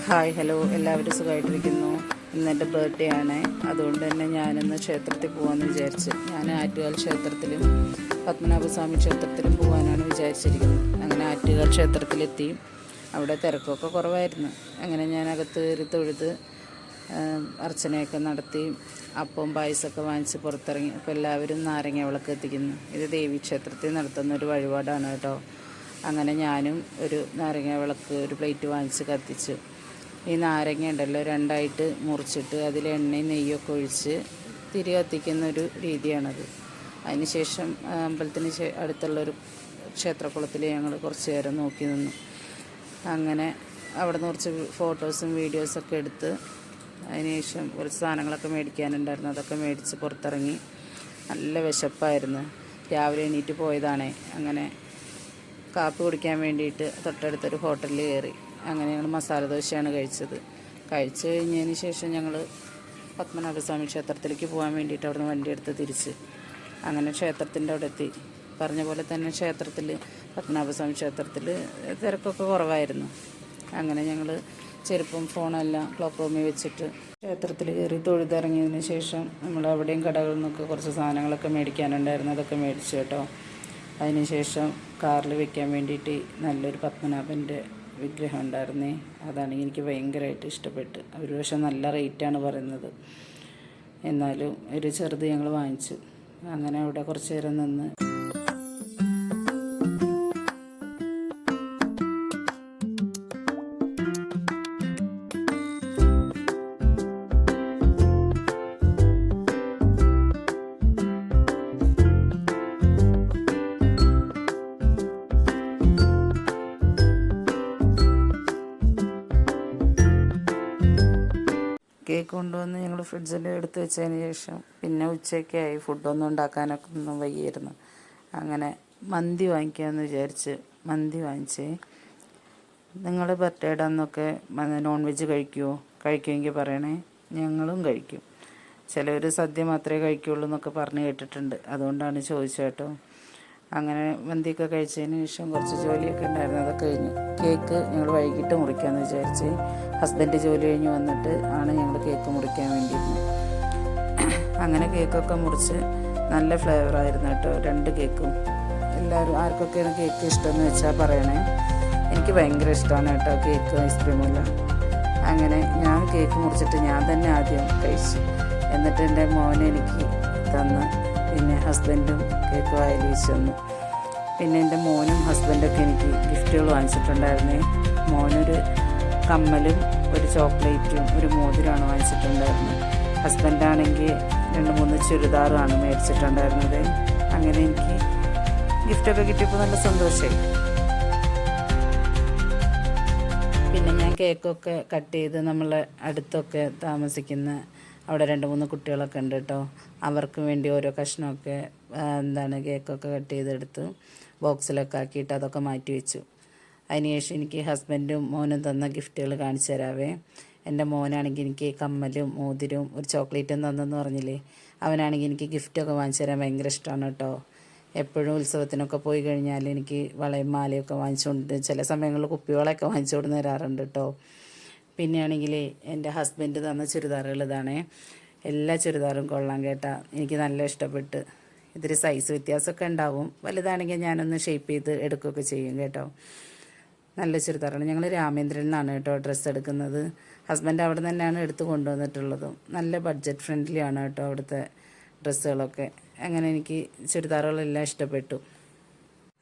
Hi hello, എല്ലാവരും സുഖമായിട്ടിരിക്കുന്നു. ഇന്ന് എൻ്റെ ബർത്ത്ഡേ ആണ്. അതുകൊണ്ട് തന്നെ ഞാനിന്ന് ക്ഷേത്രത്തിൽ പോകാമെന്ന് വിചാരിച്ച്. ഞാൻ ആറ്റുകാൽ ക്ഷേത്രത്തിലും പത്മനാഭസ്വാമി ക്ഷേത്രത്തിലും പോകാനാണ് വിചാരിച്ചിരിക്കുന്നത്. അങ്ങനെ ആറ്റുകാൽ ക്ഷേത്രത്തിലെത്തി. അവിടെ തിരക്കൊക്കെ കുറവായിരുന്നു. അങ്ങനെ ഞാൻ അകത്ത് കയറി തൊഴുത് അർച്ചനയൊക്കെ നടത്തി അപ്പവും പായസമൊക്കെ വാങ്ങിച്ച് പുറത്തിറങ്ങി. അപ്പോൾ എല്ലാവരും നാരങ്ങ വിളക്ക് എത്തിക്കുന്നു. ഇത് ദേവീക്ഷേത്രത്തിൽ നടത്തുന്ന ഒരു വഴിപാടാണ് കേട്ടോ. അങ്ങനെ ഞാനും ഒരു നാരങ്ങ വിളക്ക് ഒരു പ്ലേറ്റ് വാങ്ങിച്ച് കത്തിച്ചു. ഈ നാരങ്ങ ഉണ്ടല്ലോ രണ്ടായിട്ട് മുറിച്ചിട്ട് അതിൽ എണ്ണയും നെയ്യൊക്കെ ഒഴിച്ച് തിരി കത്തിക്കുന്നൊരു രീതിയാണത്. അതിനുശേഷം അമ്പലത്തിന് അടുത്തുള്ളൊരു ക്ഷേത്രക്കുളത്തിൽ ഞങ്ങൾ കുറച്ച് നേരം നോക്കി നിന്നു. അങ്ങനെ അവിടെ നിന്ന് കുറച്ച് ഫോട്ടോസും വീഡിയോസൊക്കെ എടുത്ത് അതിനുശേഷം കുറച്ച് സാധനങ്ങളൊക്കെ മേടിക്കാനുണ്ടായിരുന്നു. അതൊക്കെ മേടിച്ച് പുറത്തിറങ്ങി. നല്ല വിശപ്പായിരുന്നു. രാവിലെ എണീറ്റ് പോയതാണേ. അങ്ങനെ കാപ്പി കുടിക്കാൻ വേണ്ടിയിട്ട് തൊട്ടടുത്തൊരു ഹോട്ടലിൽ കയറി. അങ്ങനെ ഞങ്ങൾ മസാല ദോശയാണ് കഴിച്ചത്. കഴിച്ച് കഴിഞ്ഞതിന് ശേഷം ഞങ്ങൾ പത്മനാഭസ്വാമി ക്ഷേത്രത്തിലേക്ക് പോകാൻ വേണ്ടിയിട്ട് അവിടെ നിന്ന് വണ്ടി എടുത്ത് തിരിച്ച് അങ്ങനെ ക്ഷേത്രത്തിൻ്റെ അവിടെ എത്തി. പറഞ്ഞ പോലെ തന്നെ ക്ഷേത്രത്തിൽ പത്മനാഭസ്വാമി ക്ഷേത്രത്തിൽ തിരക്കൊക്കെ കുറവായിരുന്നു. അങ്ങനെ ഞങ്ങൾ ചെരുപ്പും ഫോണെല്ലാം ക്ലോക്ക് റൂമിൽ വെച്ചിട്ട് ക്ഷേത്രത്തിൽ കയറി തൊഴുതിറങ്ങിയതിന് ശേഷം നമ്മൾ അവിടെയും കടകളിൽ നിന്നൊക്കെ കുറച്ച് സാധനങ്ങളൊക്കെ മേടിക്കാനുണ്ടായിരുന്നു. അതൊക്കെ മേടിച്ചു കേട്ടോ. അതിനുശേഷം കാറിൽ വെക്കാൻ വേണ്ടിയിട്ട് നല്ലൊരു പത്മനാഭൻ്റെ വിഗ്രഹം ഉണ്ടായിരുന്നേ. അതാണെങ്കിൽ എനിക്ക് ഭയങ്കരമായിട്ട് ഇഷ്ടപ്പെട്ട്. ഒരു പക്ഷേ നല്ല റേറ്റാണ് പറയുന്നത്. എന്നാലും ഒരു ചെറുത് ഞങ്ങൾ വാങ്ങിച്ചു. അങ്ങനെ അവിടെ കുറച്ച് നേരം നിന്ന് കേക്ക് കൊണ്ടുവന്ന് ഞങ്ങൾ ഫ്രിഡ്ജിൽ എടുത്ത് വെച്ചതിന് ശേഷം പിന്നെ ഉച്ചയ്ക്കായി ഫുഡൊന്നും ഉണ്ടാക്കാനൊക്കെ ഒന്നും വയ്യായിരുന്നു. അങ്ങനെ മന്തി വാങ്ങിക്കാമെന്ന് വിചാരിച്ച് മന്തി വാങ്ങിച്ചേ. നിങ്ങൾ ബർത്ത്ഡേയുടെ അന്നൊക്കെ നോൺ വെജ് കഴിക്കുമെങ്കിൽ പറയണേ, ഞങ്ങളും കഴിക്കും. ചിലവർ സദ്യ മാത്രമേ കഴിക്കുകയുള്ളൂ എന്നൊക്കെ പറഞ്ഞ് കേട്ടിട്ടുണ്ട്. അതുകൊണ്ടാണ് ചോദിച്ചത് കേട്ടോ. അങ്ങനെ മന്തിയൊക്കെ കഴിച്ചതിന് ശേഷം കുറച്ച് ജോലിയൊക്കെ ഉണ്ടായിരുന്നു. അതൊക്കെ കഴിഞ്ഞു. കേക്ക് ഞങ്ങൾ വൈകിട്ട് മുറിക്കാമെന്ന് വിചാരിച്ച്. ഹസ്ബൻഡ് ജോലി കഴിഞ്ഞ് വന്നിട്ട് ആണ് ഞങ്ങൾ കേക്ക് മുറിക്കാൻ വേണ്ടിയിരുന്നത്. അങ്ങനെ കേക്കൊക്കെ മുറിച്ച് നല്ല ഫ്ലേവറായിരുന്നു കേട്ടോ 2 കേക്കും. എല്ലാവരും ആർക്കൊക്കെയാണ് കേക്ക് ഇഷ്ടമെന്ന് വെച്ചാൽ പറയണേ. എനിക്ക് ഭയങ്കര ഇഷ്ടമാണ് കേട്ടോ കേക്ക്, ഐസ്ക്രീമെല്ലാം. അങ്ങനെ ഞാൻ കേക്ക് മുറിച്ചിട്ട് ഞാൻ തന്നെ ആദ്യം കഴിച്ചു. എന്നിട്ട് എൻ്റെ മോനെ എനിക്ക് തന്ന്. പിന്നെ ഹസ്ബൻഡും കേക്ക് വായിൽ വെച്ച് തന്നു. പിന്നെ എൻ്റെ മോനും ഹസ്ബൻഡൊക്കെ എനിക്ക് ഗിഫ്റ്റുകൾ വാങ്ങിച്ചിട്ടുണ്ടായിരുന്നേ. മോനൊരു കമ്മലും ഒരു ചോക്ലേറ്റും ഒരു മോതിരമാണ് വാങ്ങിച്ചിട്ടുണ്ടായിരുന്നത്. ഹസ്ബൻഡാണെങ്കിൽ 2-3 ചുരിദാറാണ് മേടിച്ചിട്ടുണ്ടായിരുന്നത്. അങ്ങനെ എനിക്ക് ഗിഫ്റ്റൊക്കെ കിട്ടിയപ്പോൾ നല്ല സന്തോഷമായി. പിന്നെ ഞാൻ കേക്കൊക്കെ കട്ട് ചെയ്ത് നമ്മളെ അടുത്തൊക്കെ താമസിക്കുന്ന അവിടെ 2-3 കുട്ടികളൊക്കെ ഉണ്ട് കേട്ടോ. അവർക്ക് വേണ്ടി ഓരോ കഷ്ണമൊക്കെ കേക്കൊക്കെ കട്ട് ചെയ്തെടുത്ത് ബോക്സിലൊക്കെ ആക്കിയിട്ട് അതൊക്കെ മാറ്റി വെച്ചു. അതിനുശേഷം എനിക്ക് ഹസ്ബൻഡും മോനും തന്ന ഗിഫ്റ്റുകൾ കാണിച്ചു തരാവേ. എൻ്റെ മോനാണെങ്കിൽ എനിക്ക് കമ്മലും മോതിരവും ഒരു ചോക്ലേറ്റും തന്നെന്ന് പറഞ്ഞില്ലേ. അവനാണെങ്കിൽ എനിക്ക് ഗിഫ്റ്റൊക്കെ വാങ്ങിച്ചു തരാൻ ഭയങ്കര ഇഷ്ടമാണ് കേട്ടോ. എപ്പോഴും ഉത്സവത്തിനൊക്കെ പോയി കഴിഞ്ഞാൽ എനിക്ക് വളയും മാലയൊക്കെ വാങ്ങിച്ചുകൊണ്ട് ചില സമയങ്ങളിൽ കുപ്പികളൊക്കെ വാങ്ങിച്ചുകൊണ്ട് തരാറുണ്ട് കേട്ടോ. പിന്നെയാണെങ്കിൽ എൻ്റെ ഹസ്ബൻഡ് തന്ന ചുരിദാറുകൾ ഇതാണേ. എല്ലാ ചുരിദാറും കൊള്ളാം കേട്ടാ. എനിക്ക് നല്ല ഇഷ്ടപ്പെട്ട്. ഇതിൽ സൈസ് വ്യത്യാസമൊക്കെ ഉണ്ടാവും. വലുതാണെങ്കിൽ ഞാനൊന്ന് ഷേപ്പ് ചെയ്ത് എടുക്കുകയൊക്കെ ചെയ്യും കേട്ടോ. നല്ല ചുരിദാറാണ്. ഞങ്ങൾ രാമേന്ദ്രനിൽ നിന്നാണ് കേട്ടോ ഡ്രസ്സ് എടുക്കുന്നത്. ഹസ്ബൻഡ് അവിടെ തന്നെയാണ് എടുത്ത് കൊണ്ടുവന്നിട്ടുള്ളതും. നല്ല ബഡ്ജറ്റ് ഫ്രണ്ട്ലി ആണ് കേട്ടോ അവിടുത്തെ ഡ്രസ്സുകളൊക്കെ. അങ്ങനെ എനിക്ക് ചുരിദാറുകളെല്ലാം ഇഷ്ടപ്പെട്ടു.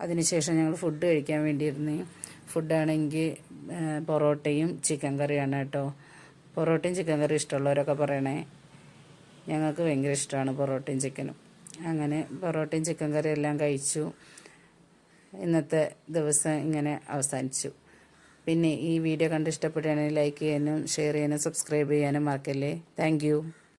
അതിനുശേഷം ഞങ്ങൾ ഫുഡ് കഴിക്കാൻ വേണ്ടിയിരുന്നേ. ഫുഡാണെങ്കിൽ പൊറോട്ടയും ചിക്കൻ കറിയാണ് കേട്ടോ. പൊറോട്ടയും ചിക്കൻ കറി ഇഷ്ടമുള്ളവരൊക്കെ പറയണേ. ഞങ്ങൾക്ക് ഭയങ്കര ഇഷ്ടമാണ് പൊറോട്ടയും ചിക്കനും. അങ്ങനെ പൊറോട്ടയും ചിക്കൻ കറിയും എല്ലാം കഴിച്ചു. ഇന്നത്തെ ദിവസം ഇങ്ങനെ അവസാനിച്ചു. പിന്നെ ഈ വീഡിയോ കണ്ട് ഇഷ്ടപ്പെടുകയാണെങ്കിൽ ലൈക്ക് ചെയ്യാനും ഷെയർ ചെയ്യാനും സബ്സ്ക്രൈബ് ചെയ്യാനും മറക്കല്ലേ. താങ്ക്